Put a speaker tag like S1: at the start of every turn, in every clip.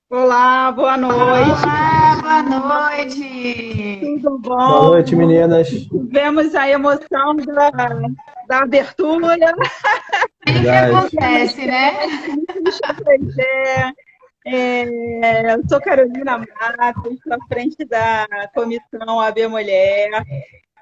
S1: Olá, boa noite.
S2: Olá, boa noite.
S1: Tudo
S3: Boa
S1: bom?
S3: noite, meninas.
S1: Tivemos a emoção da abertura,
S2: Sempre
S3: Verdade.
S1: temas
S2: acontece, né?
S1: técnicos, pois é. Eu sou Carolina Matos, estou à frente da Comissão AB Mulher.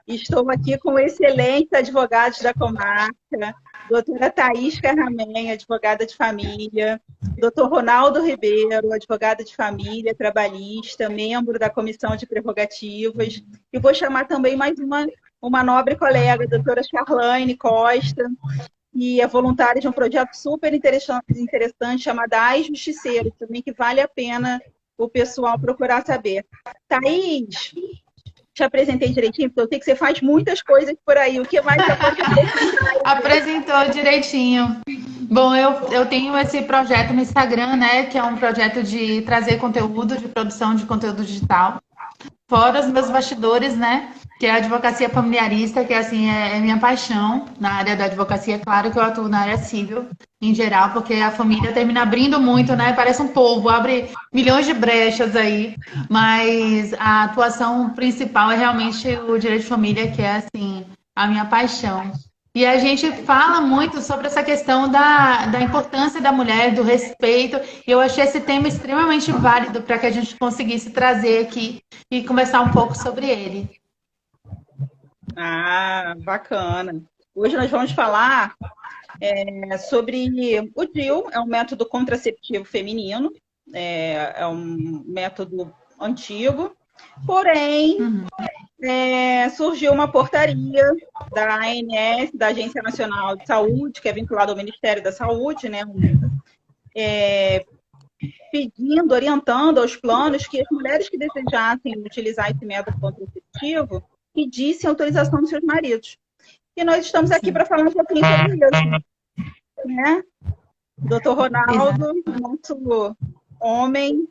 S1: Estou aqui com excelentes advogados da comarca, doutora Thaís Carramen, advogada de família, doutor Ronaldo Ribeiro, advogado de família, trabalhista, membro da Comissão de Prerrogativas, e vou chamar também mais uma nobre colega, a doutora Charlaine Costa, que é voluntária de um projeto super interessante chamado As Justiceiros, também que vale a pena o pessoal procurar saber. Thaís, te apresentei direitinho, porque eu sei que você faz muitas coisas por aí. O que mais você pode apresentar?
S2: Apresentou direitinho. Bom, eu tenho esse projeto no Instagram, né? Que é um projeto de trazer conteúdo, de produção de conteúdo digital. Fora os meus bastidores, né? Que é a advocacia familiarista, que assim é minha paixão na área da advocacia. Claro que eu atuo na área civil em geral, porque a família termina abrindo muito, né? Parece um povo, abre milhões de brechas aí. Mas a atuação principal é realmente o direito de família, que é assim a minha paixão. E a gente fala muito sobre essa questão da importância da mulher, do respeito. E eu achei esse tema extremamente válido para que a gente conseguisse trazer aqui e conversar um pouco sobre ele.
S1: Ah, bacana. Hoje nós vamos falar sobre o DIU, é um método contraceptivo feminino, é um método antigo, porém surgiu uma portaria da ANS, da Agência Nacional de Saúde, que é vinculada ao Ministério da Saúde, né, pedindo, orientando aos planos que as mulheres que desejassem utilizar esse método contraceptivo pedissem autorização dos seus maridos. E nós estamos aqui
S2: Sim,
S1: para falar um pouquinho sobre isso, né? Doutor
S2: exato.
S1: Ronaldo, nosso homem,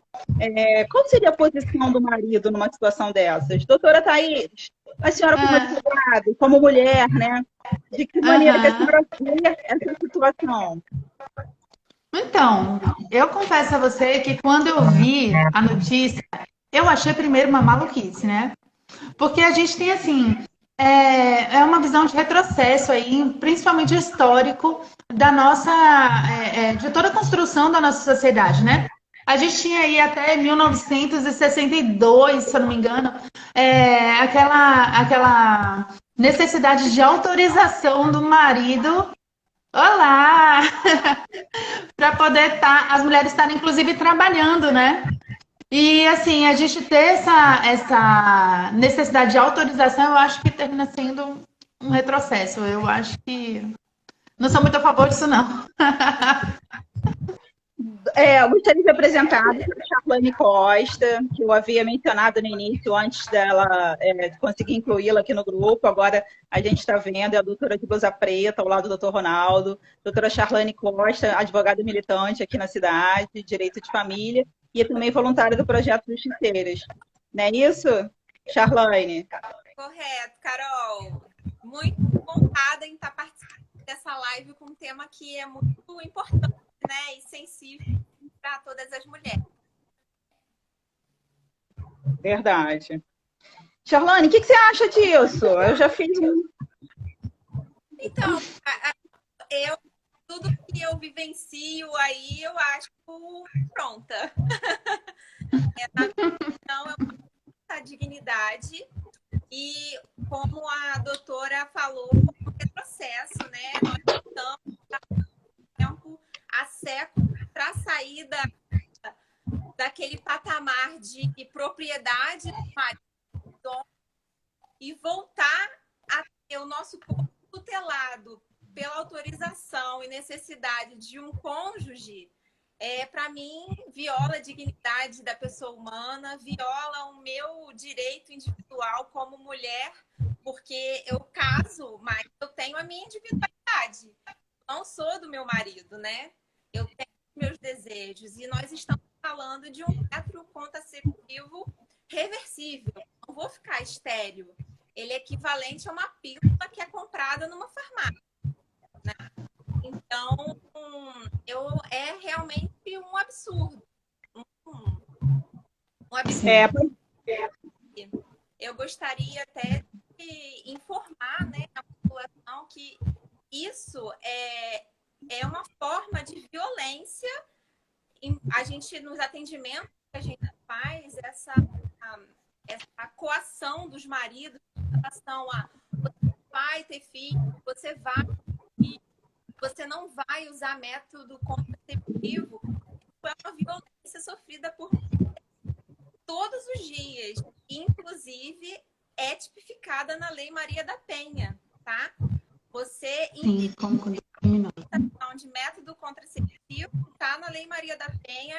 S1: qual seria a posição do marido numa situação dessas? Doutora Thaís, a senhora como
S2: Ah,
S1: advogada, como mulher, né? De que maneira que a
S2: aham.
S1: senhora vê essa situação?
S2: Então, eu confesso a você que quando eu vi a notícia, eu achei primeiro uma maluquice, né? Porque a gente tem assim, é uma visão de retrocesso aí, principalmente histórico, da nossa, de toda a construção da nossa sociedade, né? A gente tinha aí até 1962, se eu não me engano, aquela necessidade de autorização do marido. Olá! Para poder estar, as mulheres estarem inclusive trabalhando, né? E assim, a gente ter essa necessidade de autorização, eu acho que termina sendo um retrocesso. Eu acho que não sou muito a favor disso, não.
S1: Eu gostaria de apresentar a doutora Charlane Costa, que eu havia mencionado no início, antes dela conseguir incluí-la aqui no grupo. Agora a gente está vendo, é a doutora de blusa preta, ao lado do doutor Ronaldo. Doutora Charlane Costa, advogada militante aqui na cidade, direito de família, e também voluntária do projeto Justiceiras. Não é isso, Charlane?
S4: Correto, Carol. Muito honrada em estar participando dessa live com um tema que é muito importante, né, e sensível para todas as mulheres.
S1: Verdade. Charlane, o que você acha disso? Eu já fiz um.
S4: Então, eu tudo que eu vivencio aí, eu acho pronta. Na minha opinião, é uma dignidade e como a doutora falou, um retrocesso, né? Nós estamos tempo a século para sair daquele patamar de propriedade do marido e voltar a ter o nosso corpo tutelado pela autorização e necessidade de um cônjuge, para mim, viola a dignidade da pessoa humana, viola o meu direito individual como mulher, porque eu caso, mas eu tenho a minha individualidade. Não sou do meu marido, né? Eu tenho meus desejos e nós estamos falando de um método contraceptivo reversível. Não vou ficar estéril. Ele é equivalente a uma pílula que é comprada numa farmácia. Então, é realmente um absurdo. Um absurdo. Eu gostaria até de informar, né, a população que isso é uma forma de violência. A gente, nos atendimentos que a gente faz, essa coação dos maridos em relação a você vai ter filho, você não vai usar método contraceptivo, é uma violência sofrida por todos os dias, inclusive é tipificada na Lei Maria da Penha, tá? Você de método contraceptivo tá na Lei Maria da Penha,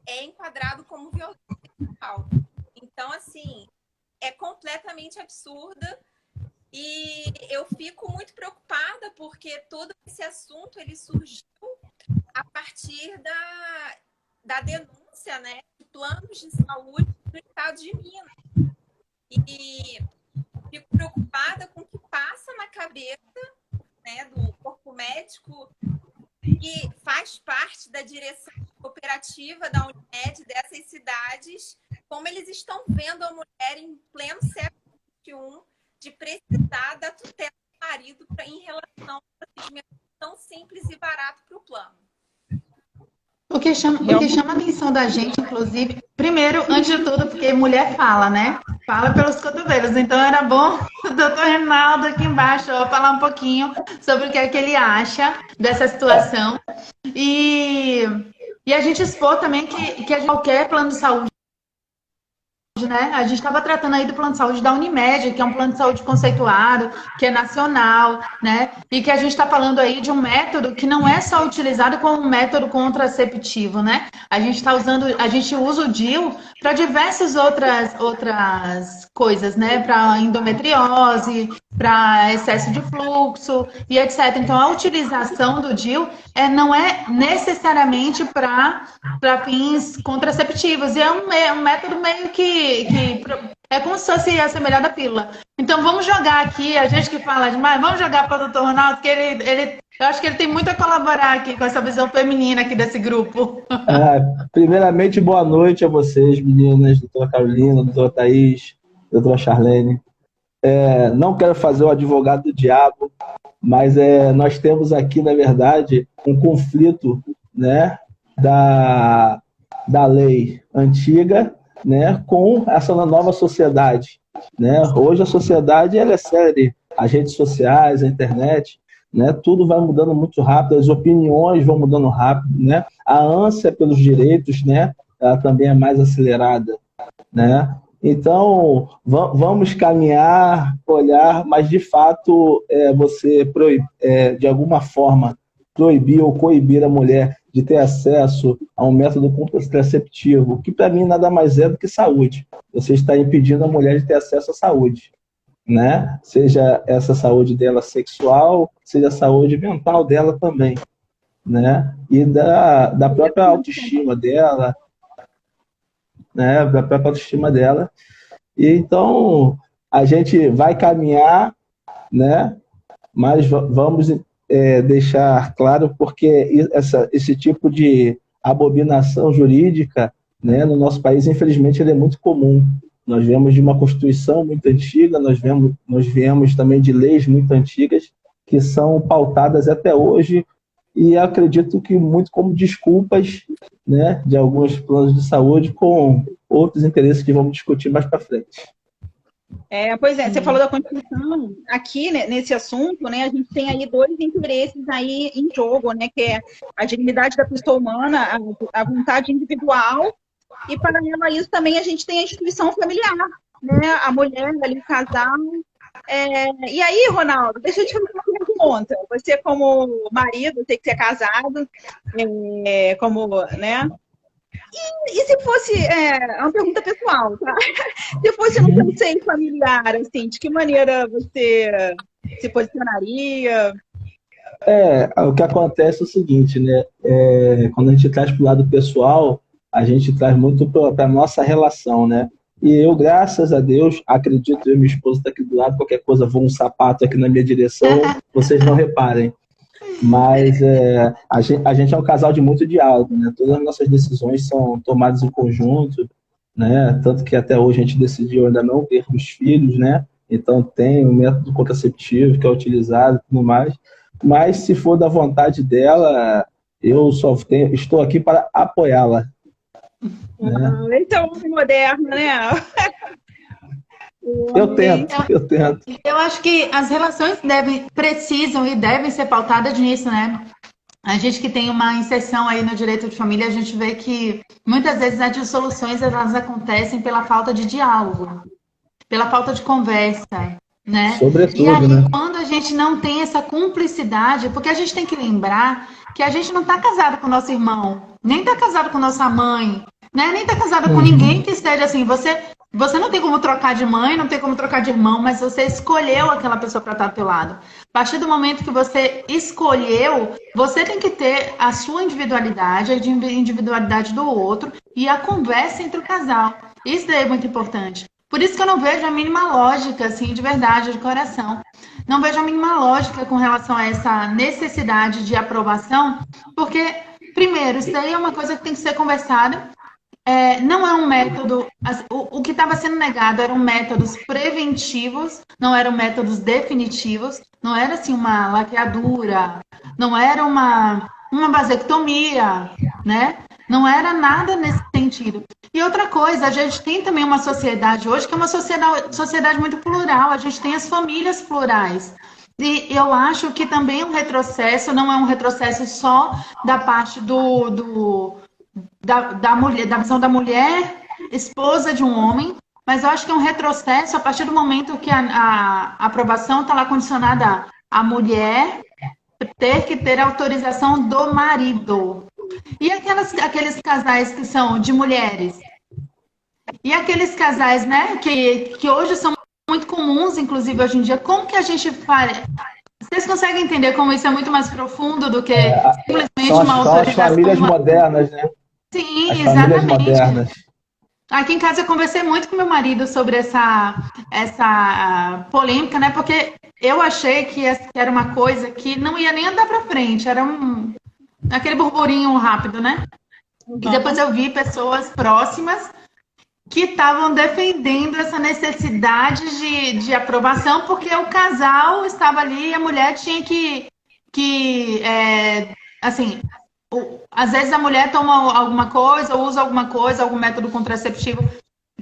S4: é enquadrado como violência sexual. Então, assim, é completamente absurda e eu fico muito preocupada porque todo esse assunto ele surgiu a partir da denúncia, né, de planos de saúde do estado de Minas. E fico preocupada com o que passa na cabeça, né, do corpo médico que faz parte da direção operativa da Unimed dessas cidades, como eles estão vendo a mulher em pleno século XXI de precisar da tutela do marido em relação a um procedimento tão simples e barato para o plano.
S2: O que chama a atenção da gente, inclusive, primeiro, antes de tudo, porque mulher fala, né? Fala pelos cotovelos. Então, era bom o doutor Reinaldo aqui embaixo falar um pouquinho sobre o que é que ele acha dessa situação. E a gente expor também que qualquer plano de saúde, né? A gente estava tratando aí do plano de saúde da Unimed, que é um plano de saúde conceituado, que é nacional, né? E que a gente está falando aí de um método que não é só utilizado como um método contraceptivo, né? A gente usa o DIU para diversas outras coisas, né? Para endometriose, para excesso de fluxo e etc. Então, a utilização do DIU não é necessariamente para fins contraceptivos. E é um método meio que é como se fosse assemelhado à pílula. Então, vamos jogar aqui, a gente que fala demais, vamos jogar para o Dr. Ronaldo, que eu acho que ele tem muito a colaborar aqui com essa visão feminina aqui desse grupo.
S3: Primeiramente, boa noite a vocês, meninas, doutora Carolina, doutora Thaís, doutora Charlene. Não quero fazer o advogado do diabo, mas nós temos aqui, na verdade, um conflito, né, da lei antiga, né, com essa nova sociedade, né? Hoje a sociedade ela é séria, as redes sociais, a internet, né, tudo vai mudando muito rápido, as opiniões vão mudando rápido, né? A ânsia pelos direitos, né, ela também é mais acelerada, né? Então, vamos caminhar, olhar, mas de fato você de alguma forma proibir ou coibir a mulher de ter acesso a um método contraceptivo, que para mim nada mais é do que saúde. Você está impedindo a mulher de ter acesso à saúde, né? Seja essa saúde dela sexual, seja a saúde mental dela também, né? E da própria autoestima dela, né? Da própria autoestima dela. E então a gente vai caminhar, né? Mas vamos deixar claro, porque esse tipo de abominação jurídica, né, no nosso país, infelizmente, ele é muito comum. Nós viemos de uma Constituição muito antiga, nós viemos também de leis muito antigas, que são pautadas até hoje, e acredito que muito como desculpas, né, de alguns planos de saúde com outros interesses que vamos discutir mais para frente.
S1: Pois é, você falou da Constituição, aqui, né, nesse assunto, né, a gente tem aí dois interesses aí em jogo, né, que é a dignidade da pessoa humana, a vontade individual, e paralelo a isso também a gente tem a instituição familiar, né, a mulher ali, o casal. E aí, Ronaldo, deixa eu te fazer uma pergunta. Você como marido, eu sei que você é casado, como, né? E se fosse, uma pergunta pessoal, tá? Se fosse no conceito familiar, assim, de que maneira você se posicionaria?
S3: O que acontece é o seguinte, né? Quando a gente traz para o lado pessoal, a gente traz muito para a nossa relação, né? E eu, graças a Deus, acredito, eu e minha esposa está aqui do lado, qualquer coisa, voa um sapato aqui na minha direção, vocês não reparem. Mas a gente é um casal de muito diálogo, né? Todas as nossas decisões são tomadas em conjunto né? Tanto que até hoje a gente decidiu ainda não ter os filhos, né? Então tem o método contraceptivo que é utilizado e tudo mais. Mas se for da vontade dela, eu só estou aqui para apoiá-la. Né?
S1: Esse é o homem moderno, né?
S3: Eu tento.
S2: Eu acho que as relações precisam e devem ser pautadas nisso, né? A gente que tem uma inserção aí no direito de família, a gente vê que muitas vezes as dissoluções elas acontecem pela falta de diálogo, pela falta de conversa, né?
S3: Sobretudo,
S2: e aí,
S3: né?
S2: quando a gente não tem essa cumplicidade, porque a gente tem que lembrar que a gente não está casado com o nosso irmão, nem está casado com nossa mãe, né? Nem está casado com ninguém que esteja assim. Você não tem como trocar de mãe, não tem como trocar de irmão, mas você escolheu aquela pessoa para estar ao teu lado. A partir do momento que você escolheu, você tem que ter a sua individualidade, a individualidade do outro e a conversa entre o casal. Isso daí é muito importante. Por isso que eu não vejo a mínima lógica, assim, de verdade, de coração. Não vejo a mínima lógica com relação a essa necessidade de aprovação, porque, primeiro, isso daí é uma coisa que tem que ser conversada. Não é um método... O que estava sendo negado eram métodos preventivos, não eram métodos definitivos, não era assim uma laqueadura, não era uma vasectomia, né? Não era nada nesse sentido. E outra coisa, a gente tem também uma sociedade hoje que é uma sociedade muito plural, a gente tem as famílias plurais. E eu acho que também um retrocesso, não é um retrocesso só da parte da mulher, da visão da mulher, esposa de um homem, mas eu acho que é um retrocesso a partir do momento que a aprovação está lá condicionada à mulher ter que ter autorização do marido. E aqueles casais que são de mulheres? E aqueles casais, né, que hoje são muito comuns, inclusive hoje em dia, como que a gente faz? Vocês conseguem entender como isso é muito mais profundo do que simplesmente uma autorização?
S3: São as famílias modernas, né?
S2: Sim,
S3: as
S2: exatamente.
S3: Famílias modernas.
S2: Aqui em casa eu conversei muito com meu marido sobre essa polêmica, né? Porque eu achei que era uma coisa que não ia nem andar para frente, era aquele burburinho rápido, né? E depois eu vi pessoas próximas que estavam defendendo essa necessidade de aprovação, porque o casal estava ali e a mulher tinha assim, às vezes a mulher toma alguma coisa, ou usa alguma coisa, algum método contraceptivo,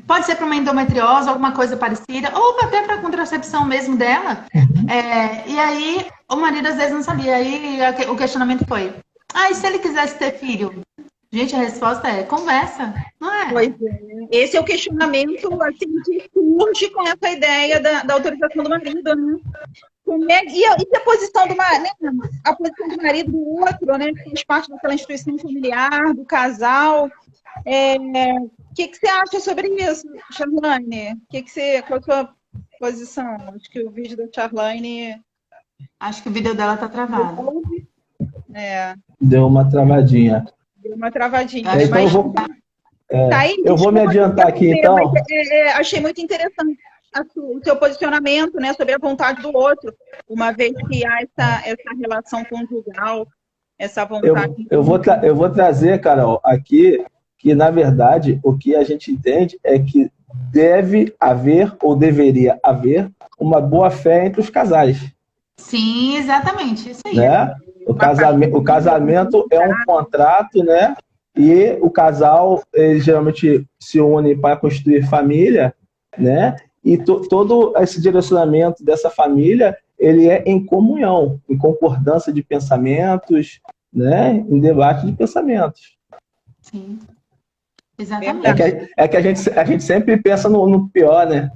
S2: pode ser para uma endometriose, alguma coisa parecida, ou até para a contracepção mesmo dela. E aí o marido às vezes não sabia, aí o questionamento foi: e se ele quisesse ter filho? Gente, a resposta é conversa, não é?
S1: Pois é. Esse é o questionamento assim, que surge com essa ideia da autorização do marido, né? E a posição do marido, né? A posição do marido do outro, né? Que faz parte daquela instituição familiar, do casal. O que você acha sobre isso, Charlane? Qual a sua posição? Acho que o vídeo da Charlane...
S2: Acho que o vídeo dela tá travado.
S3: Deu uma travadinha.
S1: Então
S3: eu vou me adiantar aqui, então.
S1: Achei muito interessante o seu posicionamento, né, sobre a vontade do outro, uma vez que há essa relação conjugal, essa vontade.
S3: Eu vou trazer, Carol, aqui que, na verdade, o que a gente entende é que deve haver, ou deveria haver, uma boa-fé entre os casais.
S2: Sim, exatamente, isso aí.
S3: Né? O casamento é um contrato, né? E o casal, ele geralmente se une para construir família, né? E todo esse direcionamento dessa família, ele é em comunhão, em concordância de pensamentos, né? Em debate de pensamentos.
S2: Sim, exatamente.
S3: É que a gente sempre pensa no pior, né?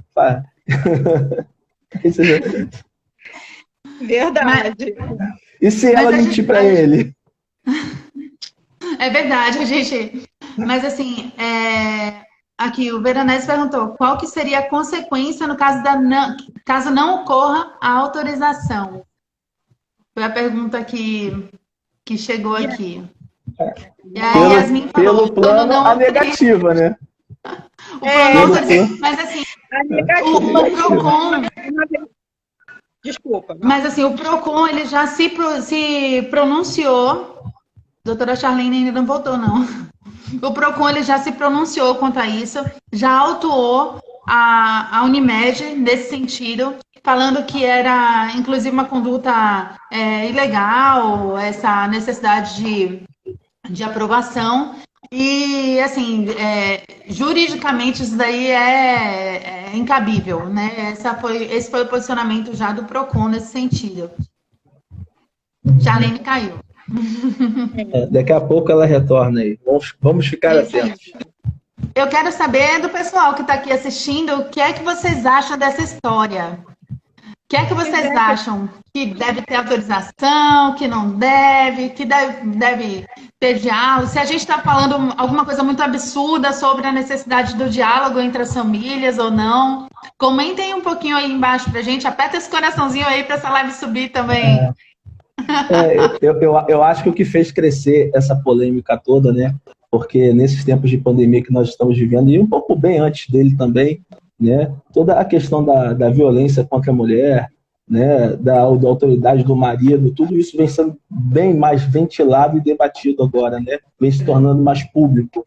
S1: Verdade.
S3: E se ela mentir para ele?
S2: É verdade, gente. Mas assim, aqui o Veronese perguntou qual que seria a consequência no caso não ocorra a autorização. Foi a pergunta que chegou aqui. E a Yasmin falou,
S3: pelo plano, a negativa, né?
S2: O plano mas assim, o PROCON...
S1: Desculpa.
S2: Mas assim, o PROCON, ele já se pronunciou. Doutora Charlene ainda não voltou, não. O PROCON, ele já se pronunciou quanto a isso. já autuou a Unimed nesse sentido, falando que era, inclusive, uma conduta ilegal, essa necessidade de aprovação. E, assim, juridicamente isso daí é incabível, né? Esse foi o posicionamento já do PROCON nesse sentido. Charlene caiu.
S3: Daqui a pouco ela retorna aí. Vamos ficar atentos.
S2: Eu quero saber do pessoal que está aqui assistindo, o que é que vocês acham dessa história? O que é que vocês acham? Que deve ter autorização, que não deve, que deve ter diálogo? Se a gente está falando alguma coisa muito absurda sobre a necessidade do diálogo entre as famílias ou não, comentem um pouquinho aí embaixo pra gente, aperta esse coraçãozinho aí para essa live subir também.
S3: Eu acho que o que fez crescer essa polêmica toda, né? Porque nesses tempos de pandemia que nós estamos vivendo, e um pouco bem antes dele também, né? Toda a questão da violência contra a mulher, né? Da autoridade do marido, tudo isso vem sendo bem mais ventilado e debatido agora, né? Vem se tornando mais público,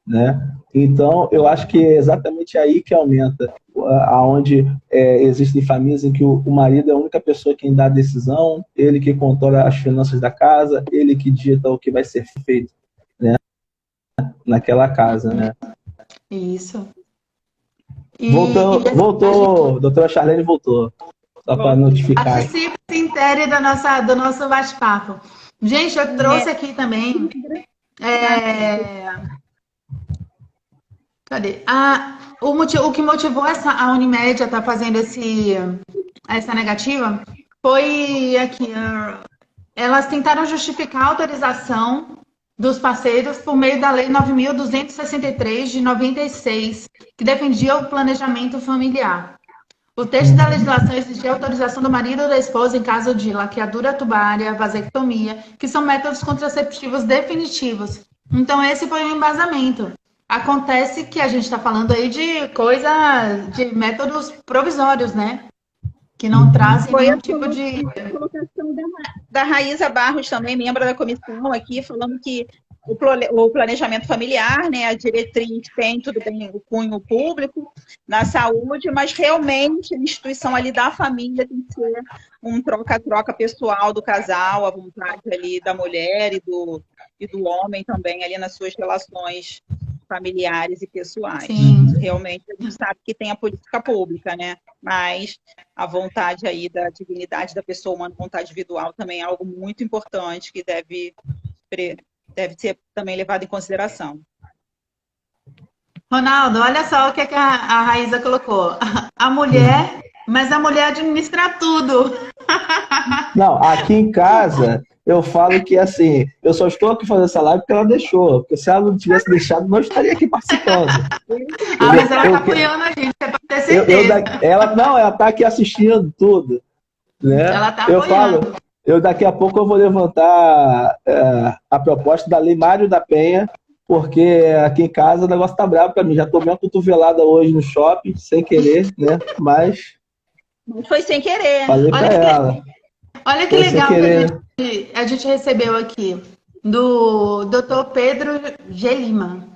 S3: né? Então, eu acho que é exatamente aí que aumenta, aonde existem famílias em que o marido é a única pessoa que dá a decisão, ele que controla as finanças da casa, ele que dita o que vai ser feito, né? Naquela casa, né?
S2: Isso.
S3: Voltou, doutora Charlene voltou, só para notificar.
S2: Participe, se intere do nosso bate-papo. Gente, eu trouxe aqui também... Cadê? O que motivou a Unimed a estar fazendo essa negativa foi aqui. Elas tentaram justificar a autorização dos parceiros por meio da Lei 9.263 de 96, que defendia o planejamento familiar. O texto da legislação exigia a autorização do marido ou da esposa em caso de laqueadura tubária, vasectomia, que são métodos contraceptivos definitivos. Então, esse foi o embasamento. Acontece que a gente está falando aí de métodos provisórios, né? Que não trazem nenhum tipo de...
S1: A colocação da Raíza Barros, também membro da comissão aqui, falando que o planejamento familiar, né, a diretriz tem tudo bem o cunho público na saúde, mas realmente a instituição ali da família tem que ser um troca-troca pessoal do casal, a vontade ali da mulher e do homem também ali nas suas relações familiares e pessoais.
S2: Sim.
S1: Realmente a gente sabe que tem a política pública, né? Mas a vontade aí da dignidade da pessoa humana, vontade individual também é algo muito importante que deve ser também levado em consideração.
S2: Ronaldo, olha só o que a Raíza colocou. A mulher, mas a mulher administra tudo.
S3: Não, aqui em casa eu falo que assim, eu só estou aqui fazendo essa live porque ela deixou. Porque se ela não tivesse deixado, não estaria aqui participando.
S2: Mas ela está apoiando a gente, é para ter certeza.
S3: Ela está aqui assistindo tudo. Né?
S2: Ela está apoiando.
S3: Daqui a pouco eu vou levantar a proposta da Lei Mário da Penha, porque aqui em casa o negócio tá bravo para mim. Já tomei uma cotovelada hoje no shopping, sem querer, né? Mas
S1: foi sem querer.
S3: Falei para ela.
S2: Olha que legal que a gente recebeu aqui do Dr. Pedro Gelima.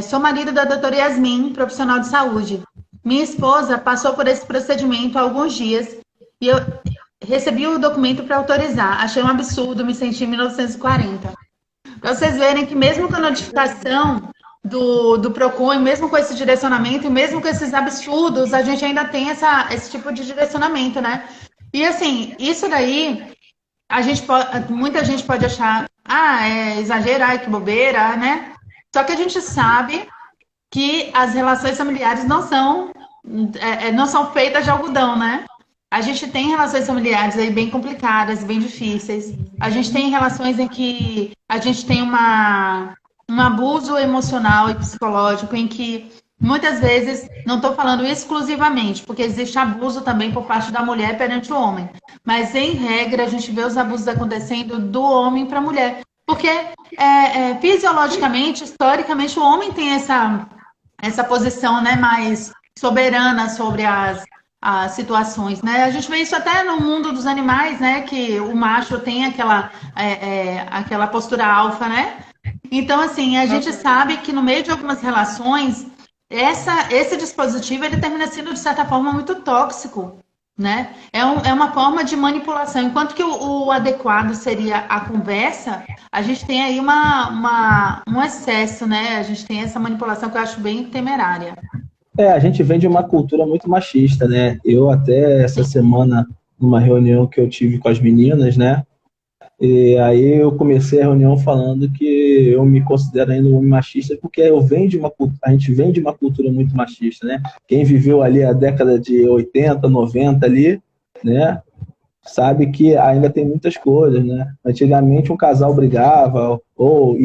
S2: Sou marido da doutora Yasmin, profissional de saúde. Minha esposa passou por esse procedimento há alguns dias e eu recebi o documento para autorizar. Achei um absurdo, me senti em 1940. Para vocês verem que mesmo com a notificação do PROCON, mesmo com esse direcionamento, e mesmo com esses absurdos, a gente ainda tem esse tipo de direcionamento, né? E assim, isso daí, muita gente pode achar, é exagero, que bobeira, né? Só que a gente sabe que as relações familiares não são feitas de algodão, né? A gente tem relações familiares aí bem complicadas, bem difíceis. A gente tem relações em que a gente tem um abuso emocional e psicológico em que muitas vezes, não estou falando exclusivamente, porque existe abuso também por parte da mulher perante o homem. Mas, em regra, a gente vê os abusos acontecendo do homem para a mulher. Porque, fisiologicamente, historicamente, o homem tem essa posição, né, mais soberana sobre as situações, né? A gente vê isso até no mundo dos animais, né? Que o macho tem aquela postura alfa, né? Então, assim, a gente sabe que no meio de algumas relações, esse dispositivo ele termina sendo, de certa forma, muito tóxico, né? É uma forma de manipulação. Enquanto que o adequado seria a conversa, a gente tem aí um excesso, né? A gente tem essa manipulação que eu acho bem temerária.
S3: A gente vem de uma cultura muito machista, né? Eu até essa semana, numa reunião que eu tive com as meninas, né? E aí eu comecei a reunião falando que eu me considero ainda um homem machista porque a gente vem de uma cultura muito machista, né? Quem viveu ali a década de 80, 90 ali, né? Sabe que ainda tem muitas coisas, né? Antigamente um casal brigava, ou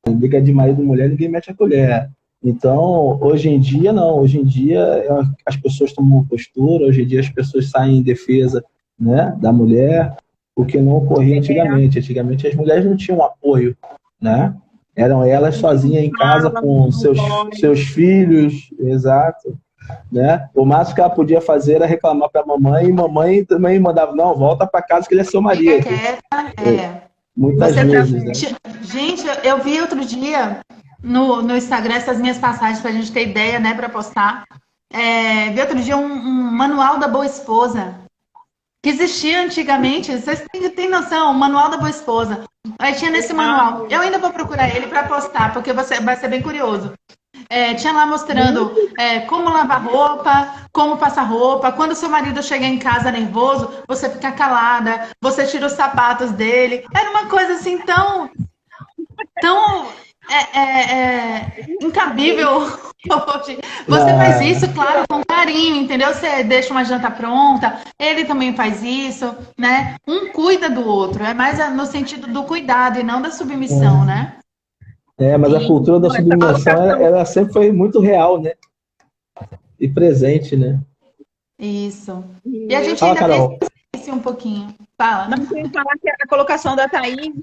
S3: briga de marido e mulher, ninguém mete a colher. Então, hoje em dia, não. Hoje em dia, as pessoas tomam postura, hoje em dia as pessoas saem em defesa, né, da mulher, o que não ocorria antigamente. Antigamente as mulheres não tinham apoio, né? Eram elas sozinhas em casa com seus filhos, exato, né? O máximo que ela podia fazer era reclamar para a mamãe, e mamãe também mandava, não, volta para casa que ele é seu marido. Muitas vezes, né?
S2: Gente, eu vi outro dia no Instagram essas minhas passagens para a gente ter ideia, né, para postar. Vi outro dia um manual da boa esposa que existia antigamente. Vocês têm noção? O manual da boa esposa. Aí tinha nesse manual. Eu ainda vou procurar ele para postar, porque vai ser bem curioso. Tinha lá mostrando como lavar roupa, como passar roupa. Quando seu marido chega em casa nervoso, você fica calada, você tira os sapatos dele. Era uma coisa assim tão incabível hoje. Você faz isso, claro, com carinho, entendeu? Você deixa uma janta pronta, ele também faz isso, né? Um cuida do outro. É mais no sentido do cuidado e não da submissão, né?
S3: Mas a cultura da submissão, ela sempre foi muito real, né? E presente, né?
S2: Isso. E a gente ainda tem um pouquinho. Fala.
S1: Não tenho que falar que a colocação da Thaís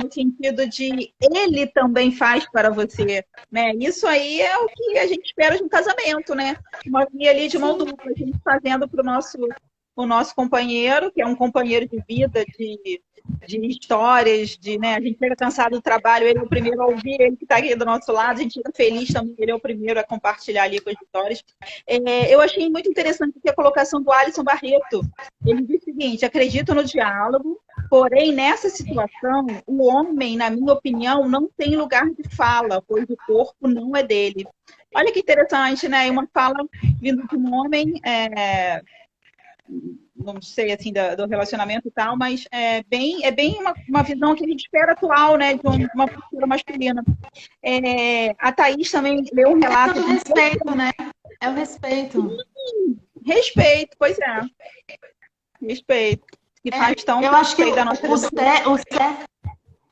S1: no sentido de ele também faz para você, né? Isso aí é o que a gente espera de um casamento, né? Uma via ali de mão dupla, a gente fazendo para o nosso companheiro, que é um companheiro de vida, de histórias, né? A gente chega cansado do trabalho, ele é o primeiro a ouvir, ele que está aqui do nosso lado, a gente fica feliz também, ele é o primeiro a compartilhar ali com as histórias. Eu achei muito interessante a colocação do Alisson Barreto. Ele diz o seguinte: acredito no diálogo, porém, nessa situação, o homem, na minha opinião, não tem lugar de fala, pois o corpo não é dele. Olha que interessante, né? Uma fala vindo de um homem... não sei, assim, do relacionamento e tal, mas é bem uma visão que a gente espera atual, né, de uma postura masculina. A Thaís também leu um relato...
S2: É o respeito, né? É o respeito.
S1: Respeito, pois é. Respeito. Que faz tão...
S2: Eu acho que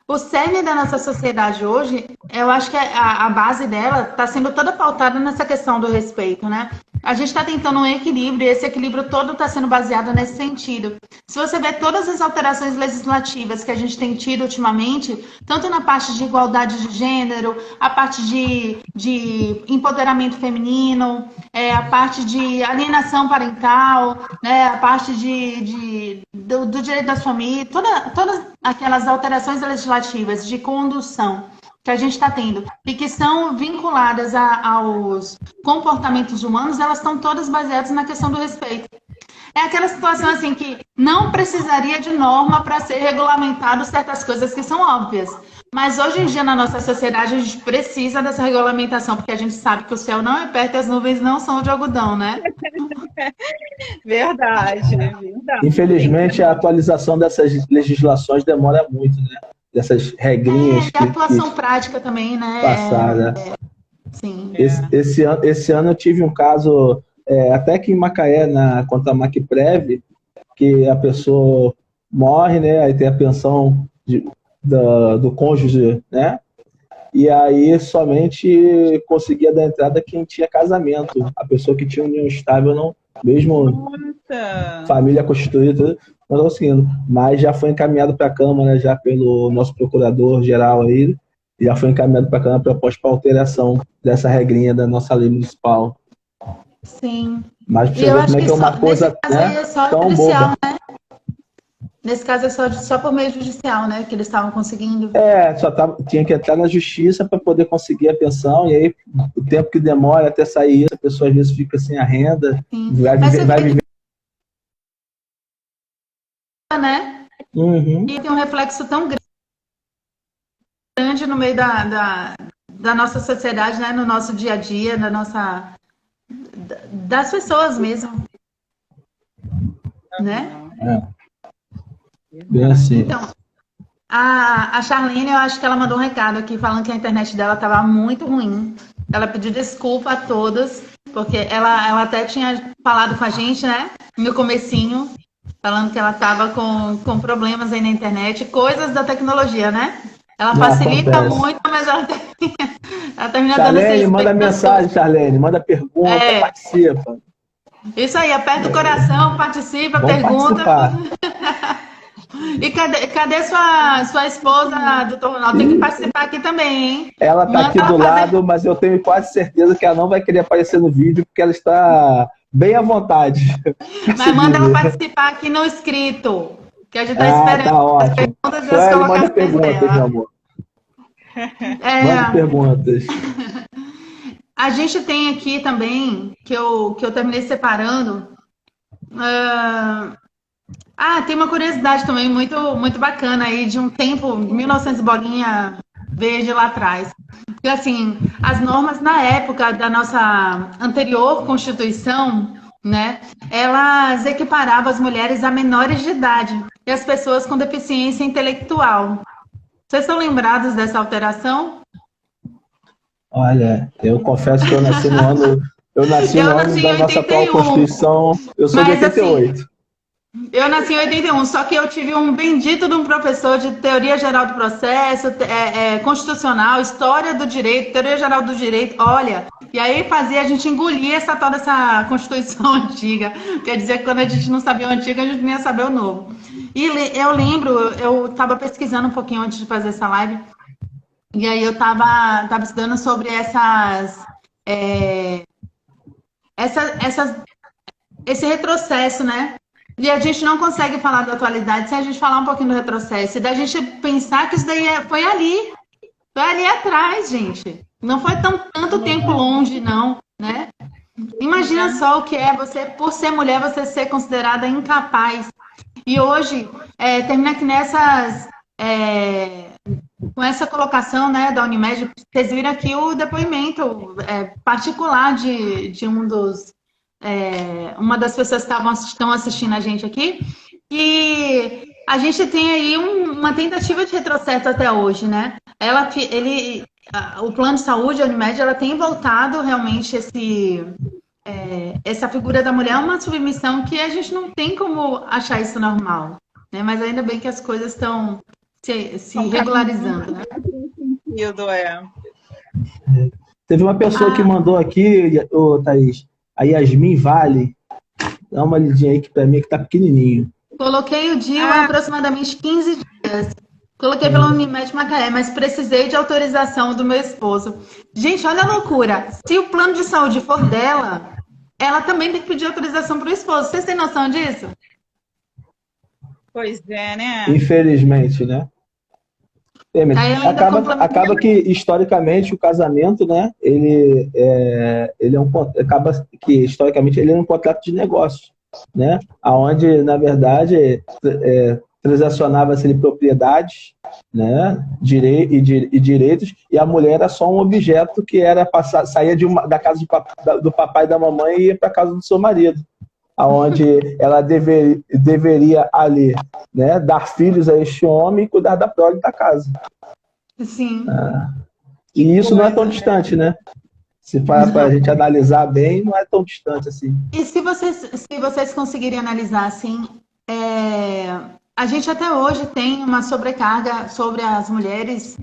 S2: o cerne da nossa sociedade hoje, eu acho que a base dela está sendo toda pautada nessa questão do respeito, né? A gente está tentando um equilíbrio, e esse equilíbrio todo está sendo baseado nesse sentido. Se você vê todas as alterações legislativas que a gente tem tido ultimamente, tanto na parte de igualdade de gênero, a parte de empoderamento feminino, a parte de alienação parental, né, a parte do direito das famílias, todas aquelas alterações legislativas de condução que a gente está tendo e que são vinculadas aos comportamentos humanos, elas estão todas baseadas na questão do respeito. É aquela situação assim que não precisaria de norma para ser regulamentado certas coisas que são óbvias. Mas hoje em dia, na nossa sociedade, a gente precisa dessa regulamentação, porque a gente sabe que o céu não é perto e as nuvens não são de algodão, né?
S1: Verdade.
S3: Infelizmente, a atualização dessas legislações demora muito, né? Dessas regrinhas.
S2: E a atuação prática também, né?
S3: Passada.
S2: Sim.
S3: Esse ano eu tive um caso, até que em Macaé, contra a Macprev, que a pessoa morre, né? Aí tem a pensão do cônjuge, né? E aí somente conseguia dar entrada quem tinha casamento. A pessoa que tinha união estável, não, mesmo família constituída, não está conseguindo. Mas já foi encaminhado para a Câmara, já pelo nosso procurador-geral aí, já foi encaminhado para a Câmara proposta para alteração dessa regrinha da nossa lei municipal.
S2: Sim.
S3: Mas para você ver como é que é uma coisa, né, tão boba.
S2: Né? Nesse caso é só por meio judicial, né? Que eles estavam conseguindo.
S3: Tinha que entrar na justiça para poder conseguir a pensão, e aí o tempo que demora até sair isso, a pessoa às vezes fica sem a renda,
S2: Sim.
S3: vai viver.
S2: Né?
S3: Uhum.
S2: E tem um reflexo tão grande no meio da nossa sociedade, né? No nosso dia a dia, das pessoas mesmo. Né?
S3: Bem assim.
S2: Então, a Charlene, eu acho que ela mandou um recado aqui falando que a internet dela estava muito ruim. Ela pediu desculpa a todas, porque ela até tinha falado com a gente, né? No comecinho, falando que ela estava com problemas aí na internet, coisas da tecnologia, né? Ela facilita muito, mas ela termina dando esse
S3: Charlene, manda mensagem, Charlene, manda pergunta, participa.
S2: Isso aí, aperta o coração, participa, pergunta. E cadê sua esposa, doutor Ronaldo? Tem que participar aqui também, hein?
S3: Ela está aqui do lado, mas eu tenho quase certeza que ela não vai querer aparecer no vídeo, porque ela está bem à vontade.
S2: Mas manda ela participar aqui no escrito, que a gente está esperando.
S3: Tá ótimo. Manda perguntas, meu amor. Manda perguntas.
S2: A gente tem aqui também, que eu terminei separando. Tem uma curiosidade também muito, muito bacana aí, de um tempo, 1900 bolinha verde lá atrás. Porque, assim, as normas na época da nossa anterior Constituição, né, elas equiparavam as mulheres a menores de idade e as pessoas com deficiência intelectual. Vocês estão lembrados dessa alteração?
S3: Olha, eu confesso que eu nasci no ano da nossa atual Constituição. Eu sou de 88.
S2: Assim, eu nasci em 81, só que eu tive um bendito de um professor de teoria geral do processo, constitucional, história do direito, teoria geral do direito, olha, e aí fazia a gente engolir essa tal dessa Constituição antiga. Quer dizer que quando a gente não sabia o antigo, a gente não ia saber o novo. E eu lembro, eu estava pesquisando um pouquinho antes de fazer essa live, e aí eu estava estudando sobre esse retrocesso, né? E a gente não consegue falar da atualidade sem a gente falar um pouquinho do retrocesso. E da gente pensar que isso daí foi ali atrás, gente. Não foi tanto tempo longe, não, né? Imagina só o que é você, por ser mulher, você ser considerada incapaz. E hoje, termina aqui com essa colocação, né, da Unimed, vocês viram aqui o depoimento particular de uma das pessoas que estão assistindo a gente aqui, e a gente tem aí uma tentativa de retrocesso até hoje, né? O plano de saúde, a Unimed, ela tem voltado realmente essa figura da mulher a uma submissão que a gente não tem como achar isso normal, né? Mas ainda bem que as coisas estão se regularizando, né?
S3: Teve uma pessoa que mandou aqui, Thaís, a Yasmin Vale, dá uma lidinha aí que pra mim que tá pequenininho.
S2: Coloquei o dia há aproximadamente 15 dias. Coloquei pela Unimed Macaé, mas precisei de autorização do meu esposo. Gente, olha a loucura. Se o plano de saúde for dela, ela também tem que pedir autorização para o esposo. Vocês têm noção disso?
S1: Pois é, né?
S3: Infelizmente, né? Acaba que, historicamente, o casamento, né? Ele é acaba que, historicamente, ele é um contrato de negócio, né? Onde, na verdade, transacionava-se propriedades, né? E direitos, e a mulher era só um objeto que era saía da casa do papai e da mamãe e ia para a casa do seu marido, aonde ela deveria ali, né, dar filhos a este homem e cuidar da prole da casa.
S2: Sim.
S3: E isso não é tão distante, né? Se para a gente analisar bem, não é tão distante assim.
S2: E se vocês conseguirem analisar assim, a gente até hoje tem uma sobrecarga sobre as mulheres,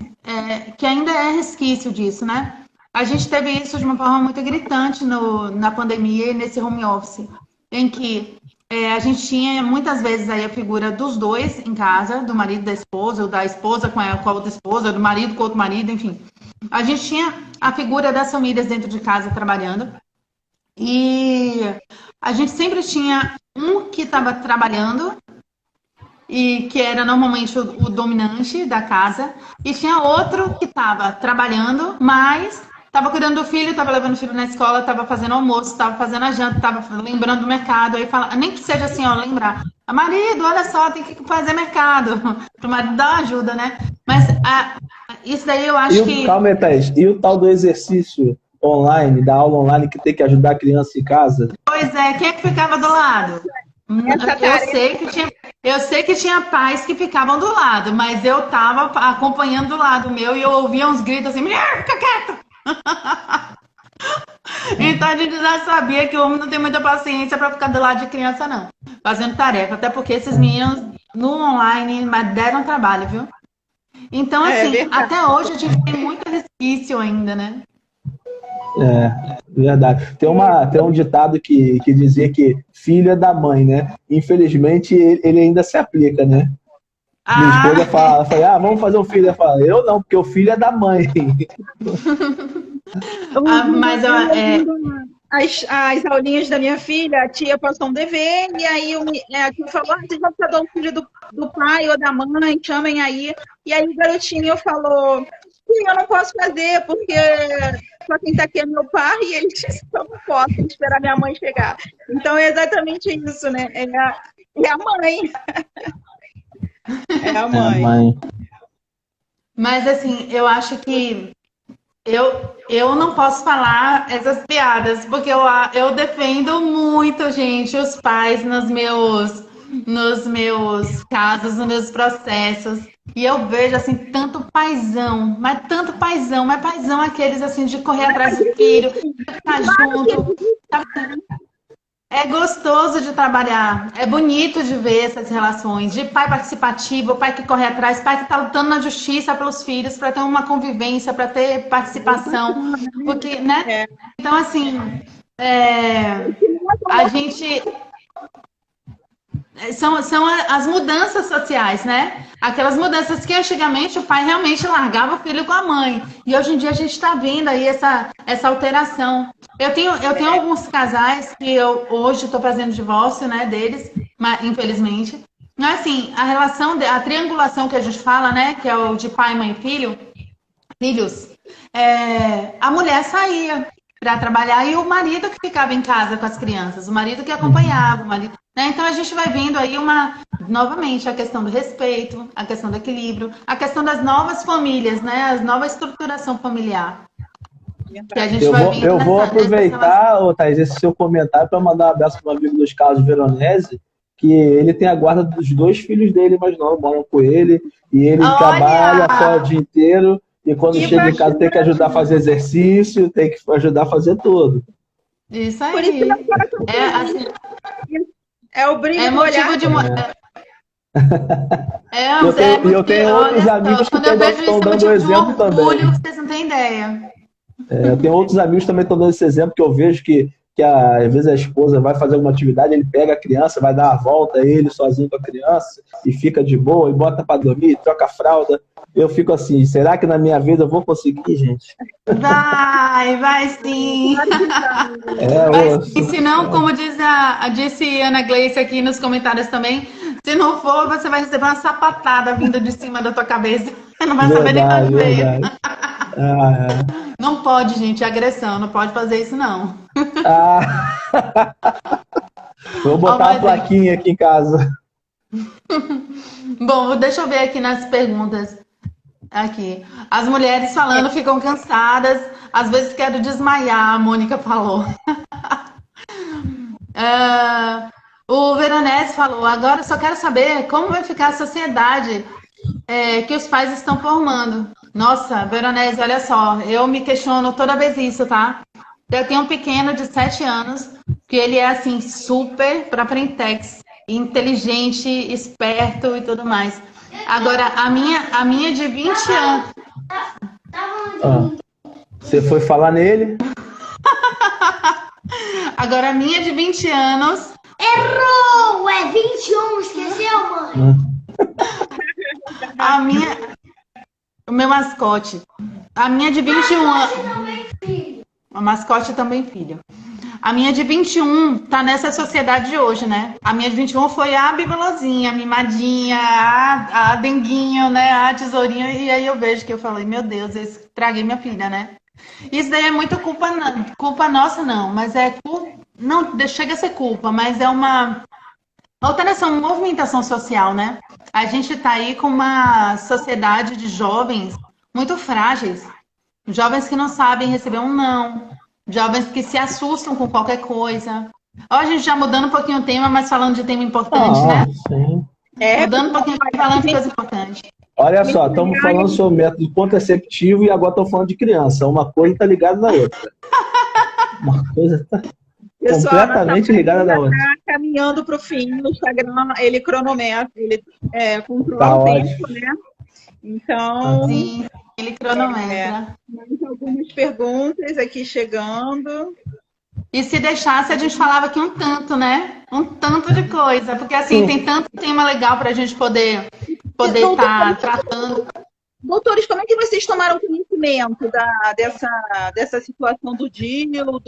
S2: que ainda é resquício disso, né? A gente teve isso de uma forma muito gritante na pandemia e nesse home office, em que a gente tinha muitas vezes aí a figura dos dois em casa, do marido e da esposa, ou da esposa com a outra esposa, do marido com o outro marido, enfim. A gente tinha a figura das famílias dentro de casa trabalhando, e a gente sempre tinha um que estava trabalhando e que era normalmente o dominante da casa, e tinha outro que estava trabalhando, mas estava cuidando do filho, estava levando o filho na escola, estava fazendo almoço, estava fazendo a janta, estava lembrando do mercado, aí fala, nem que seja assim, ó, lembrar, marido, olha só, tem que fazer mercado, para o marido dar uma ajuda, né? Mas isso daí eu acho que...
S3: Calma aí, Thaís. E o tal do exercício online, da aula online, que tem que ajudar a criança em casa?
S2: Pois é, quem é que ficava do lado? Eu sei que tinha pais que ficavam do lado, mas eu estava acompanhando do lado meu e eu ouvia uns gritos assim, mulher, fica quieto! Então a gente já sabia que o homem não tem muita paciência para ficar do lado de criança, não. Fazendo tarefa, até porque esses meninos no online deram trabalho, viu? Então, assim, até hoje a gente tem muito resquício ainda, né?
S3: É, verdade. Tem um ditado que dizia que filho é da mãe, né? Infelizmente, ele ainda se aplica, né? Minha esposa fala, vamos fazer um filho. Eu falo, eu não, porque o filho é da mãe.
S1: Mas as aulinhas da minha filha, a tia passou um dever, e aí a tia falou, vocês vão precisar dar o filho do pai ou da mãe, chamem aí. E aí o garotinho falou, sim, eu não posso fazer, porque só quem tá aqui é meu pai, e ele disse que eu não posso esperar minha mãe chegar. Então é exatamente isso, né? É a mãe. É a mãe.
S2: Mas assim, eu acho que eu não posso falar essas piadas, porque eu defendo muito, gente, os pais nos meus casos, nos meus processos. E eu vejo, assim, tanto paizão, mas paizão aqueles, assim, de correr atrás do filho, ficar junto. É gostoso de trabalhar, é bonito de ver essas relações, de pai participativo, pai que corre atrás, pai que está lutando na justiça pelos filhos, para ter uma convivência, para ter participação, porque, né? Então, assim, a gente... São as mudanças sociais, né? Aquelas mudanças que antigamente o pai realmente largava o filho com a mãe. E hoje em dia a gente está vendo aí essa alteração. Eu tenho alguns casais que eu hoje estou fazendo divórcio, né, deles, mas, infelizmente. Mas assim, a relação, a triangulação que a gente fala, né, que é o de pai, mãe e filhos, a mulher saía para trabalhar e o marido que ficava em casa com as crianças, o marido que acompanhava, o marido... Né? Então a gente vai vendo aí novamente a questão do respeito, a questão do equilíbrio, a questão das novas famílias, né? A nova estruturação familiar. Que a gente
S3: eu vou aproveitar, Thaís, esse seu comentário para mandar um abraço para o amigo dos Carlos Veronese, que ele tem a guarda dos 2 filhos dele mais novos, moram com ele, e ele trabalha só o dia inteiro, e quando chega em casa tem que ajudar a fazer exercício, tem que ajudar a fazer tudo.
S2: Isso aí.
S1: Por isso é o brilho do olhar.
S3: Eu tenho outros amigos que estão dando exemplo também.
S2: Vocês não têm ideia.
S3: Eu tenho outros amigos também que estão dando esse exemplo, que eu vejo que às vezes a esposa vai fazer alguma atividade, ele pega a criança, vai dar uma volta, ele sozinho com a criança, e fica de boa, e bota para dormir, troca a fralda. Eu fico assim, será que na minha vida eu vou conseguir, gente?
S2: Vai sim. E se não, como disse Ana Gleice aqui nos comentários também, se não for, você vai receber uma sapatada vinda de cima da tua cabeça. Você não vai saber nem quando veio. Não pode, gente, agressão, não pode fazer isso, não.
S3: Vou botar a plaquinha aqui em casa.
S2: Bom, deixa eu ver aqui nas perguntas. Aqui. As mulheres falando ficam cansadas, às vezes quero desmaiar, a Mônica falou. O Veronese falou, agora só quero saber como vai ficar a sociedade que os pais estão formando. Nossa, Veronese, olha só, eu me questiono toda vez isso, tá? Eu tenho um pequeno de 7 anos, que ele é assim, super pra frentex, inteligente, esperto e tudo mais. Agora, a minha de 20 anos...
S3: Você foi falar nele?
S2: Agora, a minha de 20 anos...
S5: Errou! É 21, esqueceu, mãe?
S2: O meu mascote. A minha de 21 anos... A mascote também, filho. A minha de 21 tá nessa sociedade de hoje, né? A minha de 21 foi a bibelozinha, a mimadinha, a denguinho, né? A tesourinha. E aí eu vejo que eu falei, meu Deus, eu estraguei minha filha, né? Isso daí é muito culpa nossa, não. Mas não, chega a ser culpa, mas é uma alteração, uma movimentação social, né? A gente tá aí com uma sociedade de jovens muito frágeis. Jovens que não sabem receber um não. Jovens que se assustam com qualquer coisa. Ó, a gente já mudando um pouquinho o tema, mas falando de tema importante, né?
S3: Sim.
S2: Mudando um pouquinho, falando de coisa importante.
S3: Olha só, estamos falando sobre método contraceptivo e agora estamos falando de criança. Uma coisa está ligada na outra. Uma coisa está completamente ligada na outra.
S1: Está caminhando para o fim. No Instagram, ele cronometra, ele controla
S3: Tá
S1: o
S3: ótimo.
S1: tempo, né? Então...
S2: Sim, ele cronometra.
S1: Mais algumas perguntas aqui chegando.
S2: E se deixasse, a gente falava aqui um tanto, né? Um tanto de coisa. Porque assim, tem tanto tema legal para a gente poder estar tratando.
S1: Doutores, como é que vocês tomaram conhecimento dessa situação do DIU,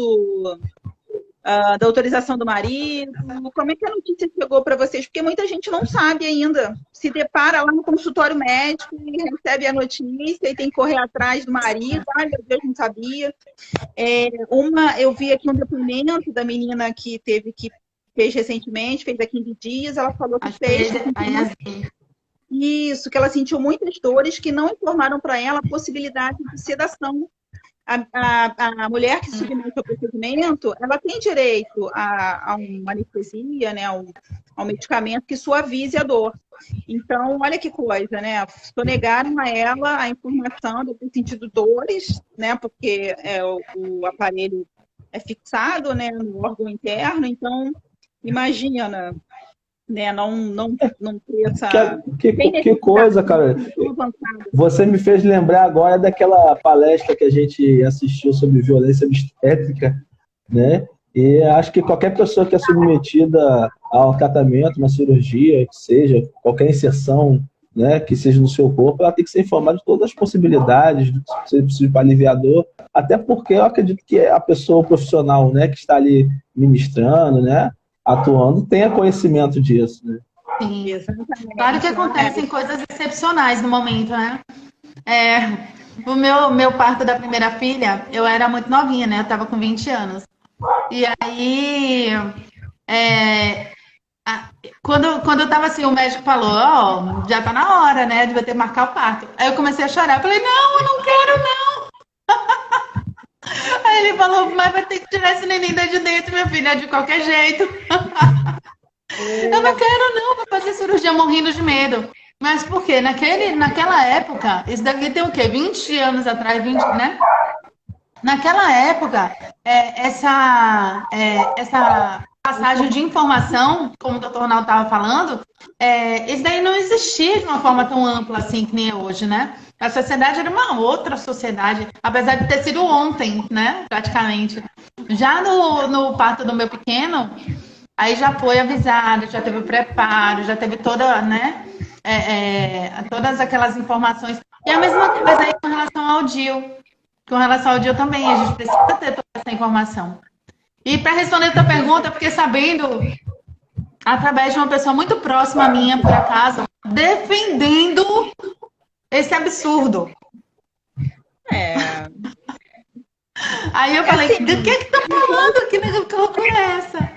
S1: da autorização do marido? Como é que a notícia chegou para vocês? Porque muita gente não sabe ainda. Se depara lá no consultório médico e recebe a notícia e tem que correr atrás do marido. Ai, meu Deus, não sabia. Eu vi aqui um depoimento da menina que fez recentemente, fez há 15 dias. Ela falou que fez. Isso, que ela sentiu muitas dores que não informaram para ela a possibilidade de sedação. A mulher que se submete ao procedimento, ela tem direito a uma anestesia, né, a um medicamento que suavize a dor. Então, olha que coisa, né? Sonegaram a ela a informação do sentido dores, né? Porque o aparelho é fixado, né, no órgão interno. Então, imagina, né? Não ter essa...
S3: Que coisa, cara. Você me fez lembrar agora daquela palestra que a gente assistiu sobre violência obstétrica, né? E acho que qualquer pessoa que é submetida ao tratamento, uma cirurgia, que seja, qualquer inserção, né, que seja no seu corpo, ela tem que ser informada de todas as possibilidades, do que seja possível para aliviar a dor, até porque eu acredito que a pessoa profissional, né, que está ali ministrando, né, atuando, tenha conhecimento disso, né?
S2: Sim, claro que acontecem coisas excepcionais no momento, né? O meu parto da primeira filha, eu era muito novinha, né? Eu tava com 20 anos. E aí, quando eu tava assim, o médico falou, ó, já tá na hora, né? Devia ter que marcar o parto. Aí eu comecei a chorar. Eu falei, não, eu não quero, não. Aí ele falou, mas vai ter que tirar esse neném daí de dentro, minha filha, de qualquer jeito. Eu não quero, não, vou fazer cirurgia morrendo de medo. Mas por quê? Naquela época, isso daqui tem o quê? 20 anos atrás, 20, né? Naquela época, essa passagem de informação, como o doutor Ronaldo estava falando, isso daí não existia de uma forma tão ampla assim que nem é hoje, né? A sociedade era uma outra sociedade, apesar de ter sido ontem, né? Praticamente. Já no parto do meu pequeno, aí já foi avisado, já teve o preparo, já teve toda, né? Todas aquelas informações. E a mesma coisa aí com relação ao DIU. Com relação ao DIU também, a gente precisa ter toda essa informação. E para responder a tua pergunta, eu fiquei sabendo, através de uma pessoa muito próxima a minha, por acaso, defendendo esse absurdo. Aí eu falei, do que tá falando? Que loucura é essa?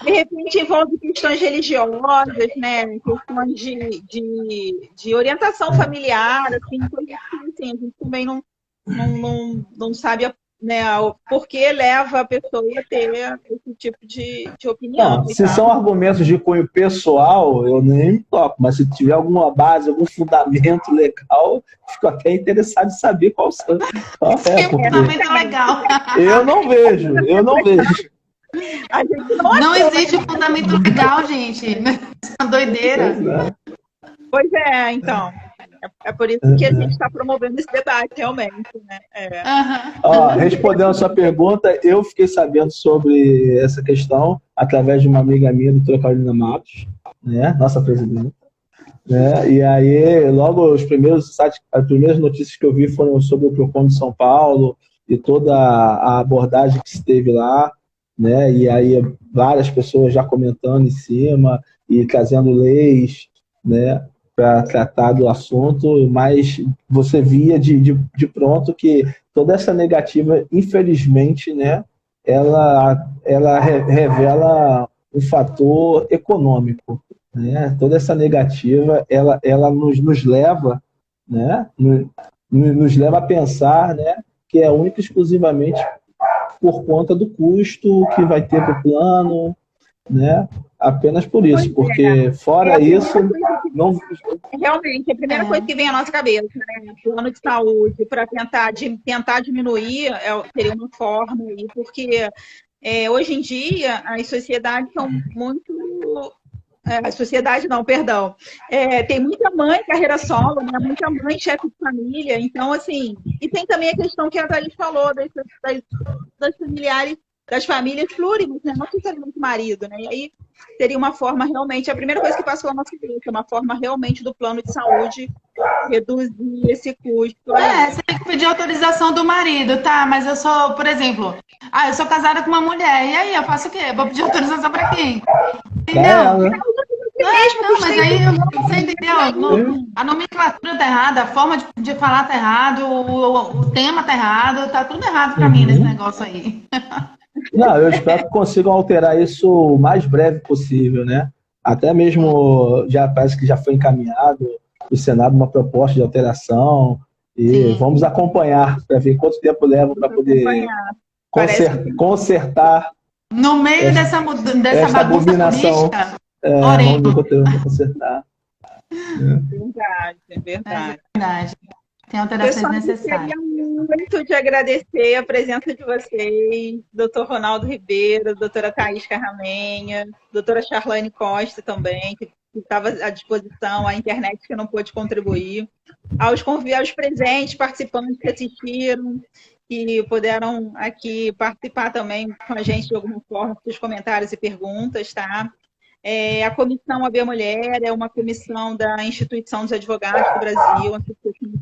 S1: De repente envolve questões religiosas, né? Questões de orientação familiar, assim, coisas assim, a gente também não sabe, né, o porquê leva a pessoa a ter esse tipo de opinião.
S3: Não, se são argumentos de cunho pessoal, eu nem me toco, mas se tiver alguma base, algum fundamento legal, fico até interessado em saber qual é.
S2: Fundamento legal.
S3: Eu não vejo.
S2: Não existe fundamento legal, gente. Isso é uma doideira.
S1: Pois é, então. É por isso que a gente está promovendo esse debate, realmente, né?
S3: Respondendo a sua pergunta, eu fiquei sabendo sobre essa questão através de uma amiga minha, a doutora Carolina Matos, né? Nossa presidenta. Né? E aí, logo, as primeiras notícias que eu vi foram sobre o PROCON de São Paulo, e toda a abordagem que se teve lá, né? E aí várias pessoas já comentando em cima e trazendo leis, né, para tratar do assunto, mas você via de pronto que toda essa negativa, infelizmente, né, ela revela um fator econômico, né? Toda essa negativa, ela nos leva, né, nos leva a pensar, né, que é única e exclusivamente por conta do custo que vai ter para o plano, né? Apenas por isso, porque fora isso, não...
S1: Realmente, a primeira coisa que vem à nossa cabeça, né? Plano de saúde, para tentar diminuir, seria uma forma aí, porque hoje em dia as sociedades são muito. A sociedade não, perdão. Tem muita mãe carreira solo, né? Muita mãe chefe de família, então assim, e tem também a questão que a Thaís falou das familiares, das famílias plurimas, né? Não necessariamente marido, né? E aí seria uma forma realmente, a primeira coisa que passa pela nossa cabeça, uma forma realmente do plano de saúde reduzir esse custo.
S2: Você tem que pedir autorização do marido, tá? Mas eu sou, por exemplo, eu sou casada com uma mulher, e aí eu faço o quê? Vou pedir autorização pra quem? Entendeu? Não, mas aí você entendeu? A nomenclatura tá errada, a forma de falar tá errado, o tema tá errado, tá tudo errado pra mim nesse negócio aí.
S3: Não, eu espero que consigam alterar isso o mais breve possível, né? Até mesmo já parece que já foi encaminhado no Senado uma proposta de alteração e sim, vamos acompanhar para ver quanto tempo leva para poder consertar
S2: no meio dessa bagunça
S3: abominação. Vamos consertar.
S2: Verdade. Tem alterações necessárias.
S1: Eu gostaria muito de agradecer a presença de vocês, doutor Ronaldo Ribeiro, doutora Thaís Carramenha, doutora Charlane Costa também, que estava à disposição, a internet que não pôde contribuir, aos presentes, participantes que assistiram, que puderam aqui participar também com a gente de alguma forma, com os comentários e perguntas, tá? A Comissão AB Mulher é uma comissão da Instituição dos Advogados do Brasil, aqui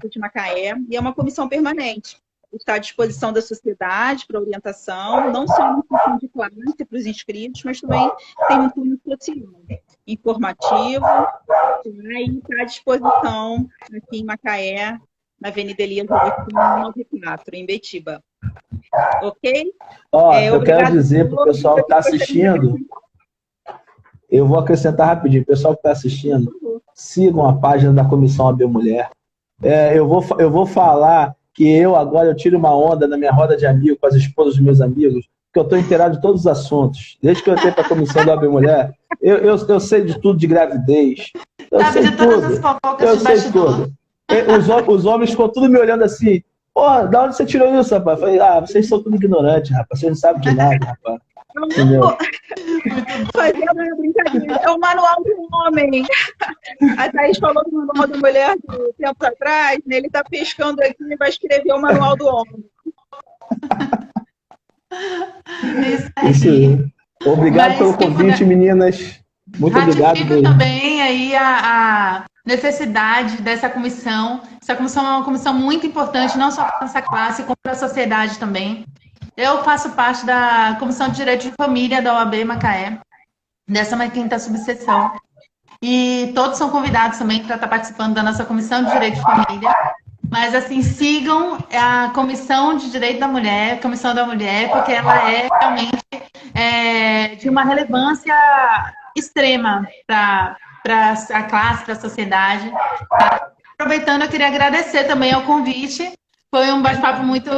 S1: de Macaé, e é uma comissão permanente. Está à disposição da sociedade para orientação, não só uma questão de classe para os inscritos, mas também tem um cunho social, informativo, e está à disposição aqui em Macaé, na Avenida Elias 94, em Betiba. Ok?
S3: Eu quero dizer para o pessoal que está assistindo... Eu vou acrescentar rapidinho. Pessoal que está assistindo, sigam a página da Comissão AB Mulher. Eu vou falar que eu tiro uma onda na minha roda de amigos, com as esposas dos meus amigos, que eu estou inteirado de todos os assuntos. Desde que eu entrei para a Comissão da AB Mulher, eu sei de tudo de gravidez. Eu sei tudo. Os homens ficam tudo me olhando assim. Pô, da onde você tirou isso, rapaz? Eu falei, vocês são tudo ignorantes, rapaz. Vocês não sabem de nada, rapaz. Entendeu?
S1: Fazendo uma brincadeira. É o manual do homem. A Thaís falou do manual da mulher de tempo atrás, né? Ele está pescando aqui e vai escrever o manual do homem.
S3: Isso. Obrigado pelo convite, meninas. Muito obrigado.
S2: Ratifico também aí a necessidade dessa comissão. Essa comissão é uma comissão muito importante, não só para essa classe, como para a sociedade também. Eu faço parte da Comissão de Direito de Família da OAB Macaé, 15ª subseção. E todos são convidados também para estar participando da nossa Comissão de Direito de Família. Mas, assim, sigam a Comissão de Direito da Mulher, a Comissão da Mulher, porque ela é realmente de uma relevância extrema para a classe, para a sociedade. Aproveitando, eu queria agradecer também ao convite. Foi um bate-papo muito,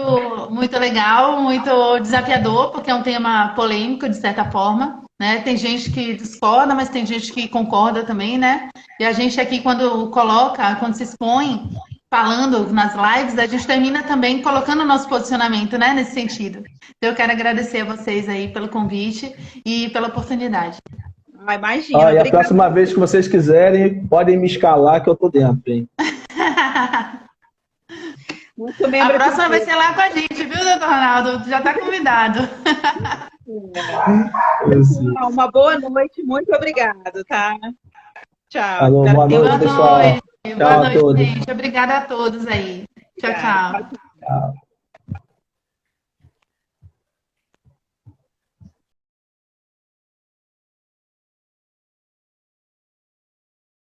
S2: muito legal, muito desafiador, porque é um tema polêmico, de certa forma, né? Tem gente que discorda, mas tem gente que concorda também, né? E a gente aqui, quando se expõe, falando nas lives, a gente termina também colocando o nosso posicionamento, né? Nesse sentido. Então, eu quero agradecer a vocês aí pelo convite e pela oportunidade.
S1: Imagina.
S3: E a próxima vez que vocês quiserem, podem me escalar que eu tô dentro, hein?
S2: A próxima vai ser lá com a gente, viu, doutor Ronaldo? Já está convidado.
S1: Uma boa noite, muito obrigado, tá? Tchau.
S3: Alô, boa noite, pessoal.
S2: Boa noite, gente. Obrigada a todos aí. Tchau, tchau.
S3: Tchau.